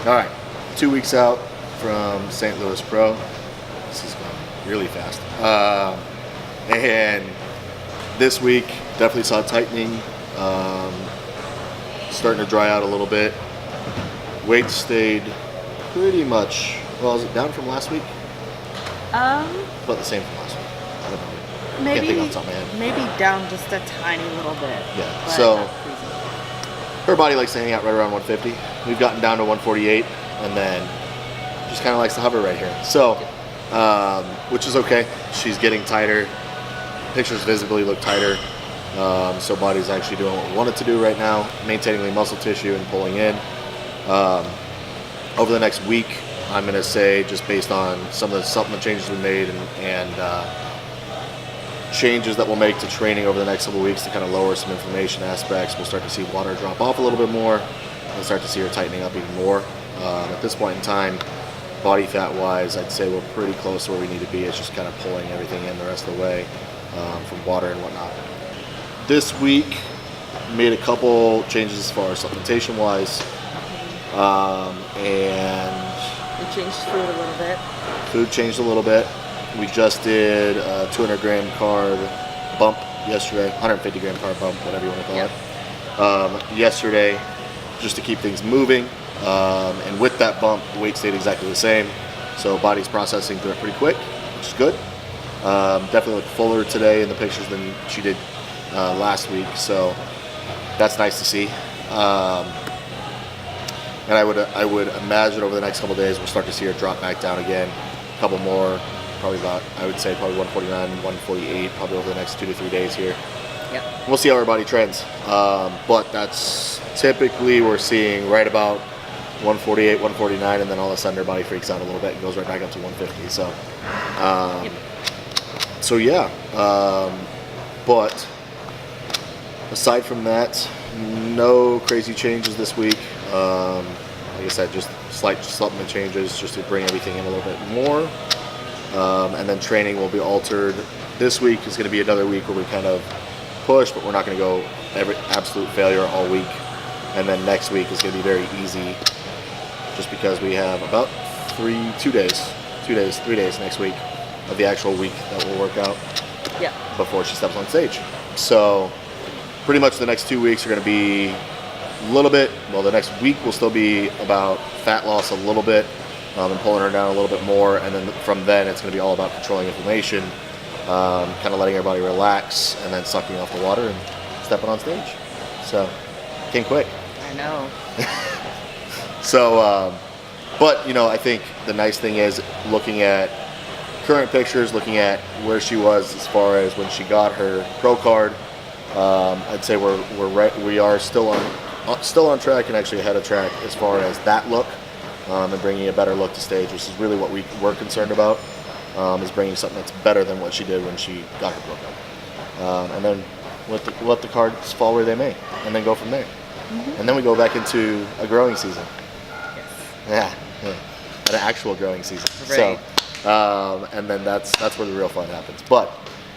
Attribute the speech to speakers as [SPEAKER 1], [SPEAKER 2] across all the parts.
[SPEAKER 1] All right, 2 weeks out from St. Louis Pro. This is going really fast. And this week, definitely saw tightening, starting to dry out a little bit. Weight stayed pretty much, well, is it down from last week? About the same from last week. I don't know. Can't think off the top of my head.
[SPEAKER 2] Maybe down just a tiny little bit.
[SPEAKER 1] Yeah,
[SPEAKER 2] but
[SPEAKER 1] so
[SPEAKER 2] not crazy.
[SPEAKER 1] her body likes to hang out right around 150. We've gotten down to 148, and then just kind of likes to hover right here. So, which is okay. She's getting tighter. Pictures visibly look tighter. So body's actually doing what we want it to do right now, maintaining the muscle tissue and pulling in. Over the next week, I'm going to say, just based on some of the supplement changes we made and changes that we'll make to training over the next couple of weeks to kind of lower some inflammation aspects, we'll start to see water drop off a little bit more. We'll start to see her tightening up even more. At this point in time, body fat wise, I'd say we're pretty close to where we need to be. It's just kind of pulling everything in the rest of the way from water and whatnot. This week, made a couple changes as far as supplementation wise. And
[SPEAKER 2] We changed food a little bit.
[SPEAKER 1] food changed a little bit. We just did a 200 gram carb bump yesterday, 150 gram carb bump, whatever you want to call it. Yesterday, just to keep things moving. And with that bump, the weight stayed exactly the same. So body's processing through it pretty quick, which is good. Definitely looked fuller today in the pictures than she did last week. So that's nice to see. And I would imagine over the next couple of days, we'll start to see her drop back down again. A couple more, probably about, I would say probably 149, 148, probably over the next 2 to 3 days here.
[SPEAKER 2] Yep.
[SPEAKER 1] We'll see how her body trends. But that's typically we're seeing right about 148, 149, and then all of a sudden her body freaks out a little bit and goes right back up to 150. So, so yeah. But aside from that, no crazy changes this week. Like I said, just slight supplement changes just to bring everything in a little bit more. And then training will be altered. This week is going to be another week where we kind of push, but we're not going to go absolute failure all week. And then next week is going to be very easy just because we have about 3 days next week of the actual week that we'll work out before she steps on stage. So pretty much the next 2 weeks are going to be a little bit, well, the next week will still be about fat loss a little bit and pulling her down a little bit more. And then from then, it's going to be all about controlling inflammation, kind of letting everybody relax, and then sucking off the water and stepping on stage. So, came quick.
[SPEAKER 2] I know.
[SPEAKER 1] So, but, you know, I think the nice thing is looking at current pictures, looking at where she was as far as when she got her pro card, I'd say we are still on track and actually ahead of track as far as that look and bringing a better look to stage, which is really what we were concerned about, is bringing something that's better than what she did when she got her pro card. And then let the cards fall where they may, and then go from there. Mm-hmm. And then we go back into a growing season. Yes. Yeah. An actual growing season.
[SPEAKER 2] Right.
[SPEAKER 1] So, and then that's where the real fun happens. But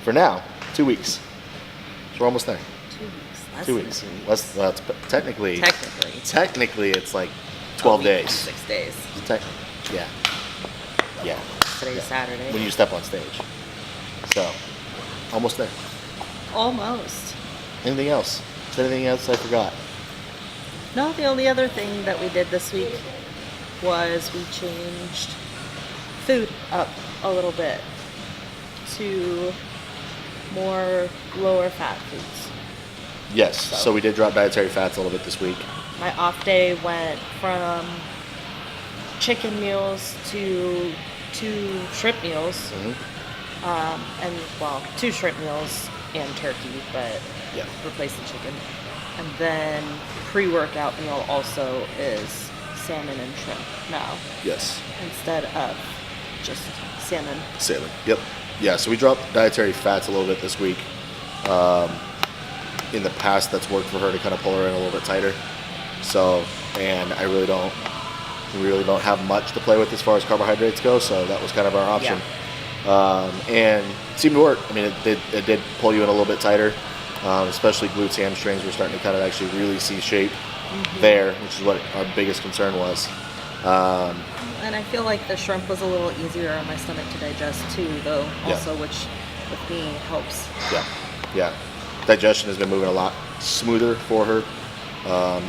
[SPEAKER 1] for now, 2 weeks. So we're almost there.
[SPEAKER 2] 2 weeks. Less
[SPEAKER 1] 2
[SPEAKER 2] than
[SPEAKER 1] weeks.
[SPEAKER 2] 2 weeks.
[SPEAKER 1] That's technically, it's like 12
[SPEAKER 2] A week and
[SPEAKER 1] days.
[SPEAKER 2] 6 days.
[SPEAKER 1] Yeah.
[SPEAKER 2] Today's Saturday.
[SPEAKER 1] When you step on stage. So, almost there.
[SPEAKER 2] Almost.
[SPEAKER 1] Anything else? Is there anything else I forgot?
[SPEAKER 2] No, the only other thing that we did this week was we changed food up a little bit to more lower fat foods.
[SPEAKER 1] Yes. So we did drop dietary fats a little bit this week.
[SPEAKER 2] My off day went from chicken meals to 2 shrimp meals.
[SPEAKER 1] Mm-hmm.
[SPEAKER 2] And well, 2 shrimp meals and turkey, but replace the chicken. And then pre-workout meal also is salmon and shrimp now.
[SPEAKER 1] Yes.
[SPEAKER 2] Instead of just salmon.
[SPEAKER 1] Salmon. Yep. Yeah. So we dropped dietary fats a little bit this week. In the past, that's worked for her to kind of pull her in a little bit tighter. So, and I really don't have much to play with as far as carbohydrates go. So that was kind of our option. And it seemed to work. I mean, it did pull you in a little bit tighter, especially glutes, hamstrings. We're starting to kind of actually really see shape there, which is what our biggest concern was.
[SPEAKER 2] And I feel like the shrimp was a little easier on my stomach to digest too, though. Also, which with me helps.
[SPEAKER 1] Yeah. Digestion has been moving a lot smoother for her,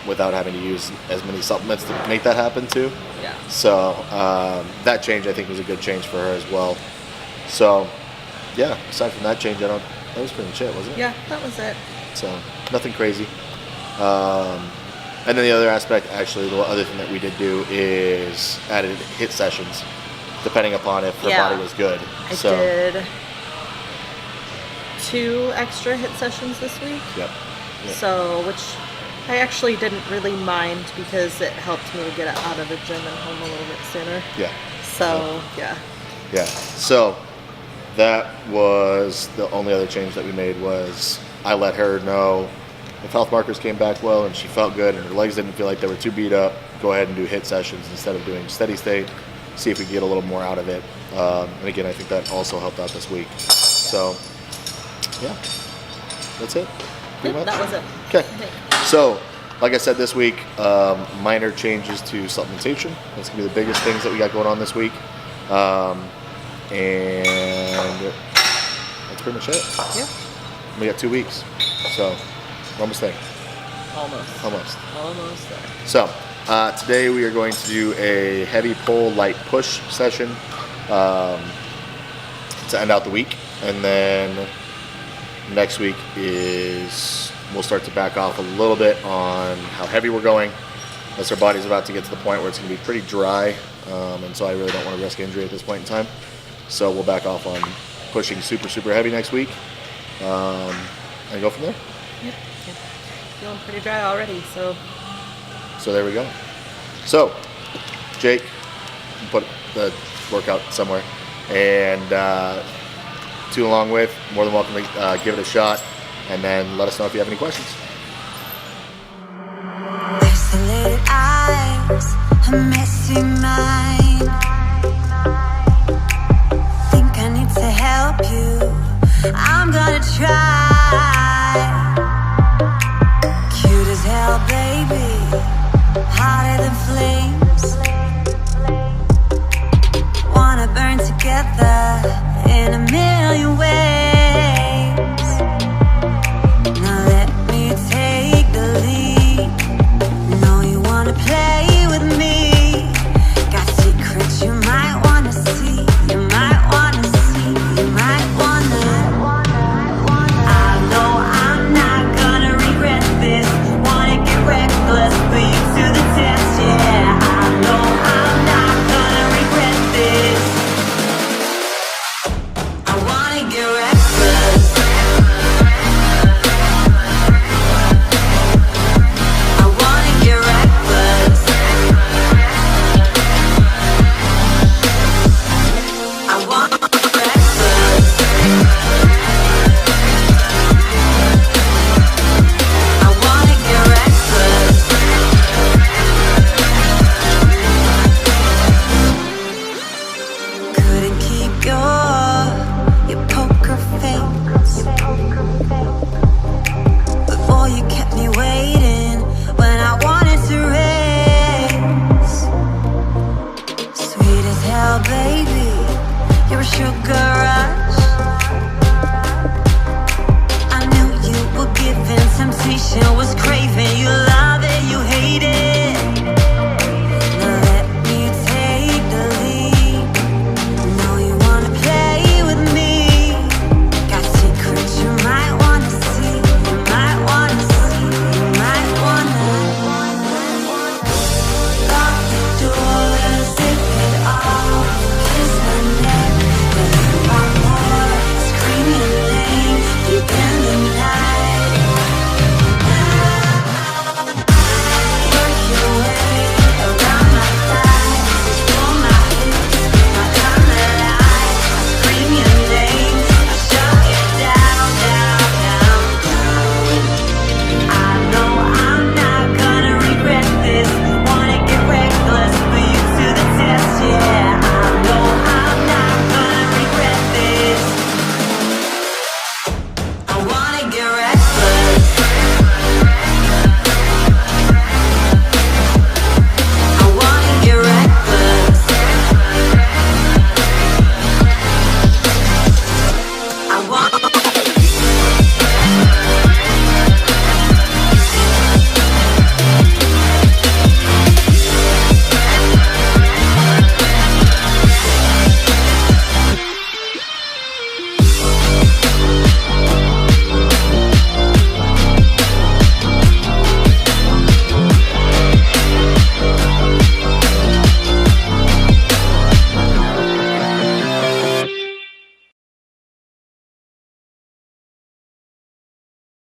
[SPEAKER 1] without having to use as many supplements to make that happen too.
[SPEAKER 2] Yeah.
[SPEAKER 1] So that change I think was a good change for her as well. So yeah, aside from that change, that was pretty much it, wasn't it?
[SPEAKER 2] Yeah, that was it.
[SPEAKER 1] So nothing crazy. And then the other aspect, actually, the other thing that we did do is added hit sessions, depending upon if her body was good.
[SPEAKER 2] I did 2 extra hit sessions this week.
[SPEAKER 1] Yep.
[SPEAKER 2] So, which I actually didn't really mind because it helped me to get out of the gym and home a little bit sooner.
[SPEAKER 1] Yeah.
[SPEAKER 2] So, yeah.
[SPEAKER 1] So that was the only other change that we made was I let her know if health markers came back well and she felt good and her legs didn't feel like they were too beat up, go ahead and do hit sessions instead of doing steady state. See if we can get a little more out of it. And again, I think that also helped out this week. So, yeah, that's it. Pretty much.
[SPEAKER 2] That was it.
[SPEAKER 1] Okay. So, like I said this week, minor changes to supplementation. That's going to be the biggest things that we got going on this week. And that's pretty much it.
[SPEAKER 2] Yeah.
[SPEAKER 1] We got 2 weeks. So, we're almost there.
[SPEAKER 2] Almost there.
[SPEAKER 1] So, today we are going to do a heavy pull, light push session to end out the week. And then next week we'll start to back off a little bit on how heavy we're going, as our body's about to get to the point where it's going to be pretty dry. And so I really don't want to risk injury at this point in time. So we'll back off on pushing super, super heavy next week and go from there.
[SPEAKER 2] Yep. Feeling pretty dry already, so
[SPEAKER 1] there we go. So, Jake, you put the workout somewhere, and to along with, more than welcome to give it a shot, and then let us know if you have any questions.
[SPEAKER 3] Isolated eyes, a messy mind. Think I need to help you. I'm gonna try.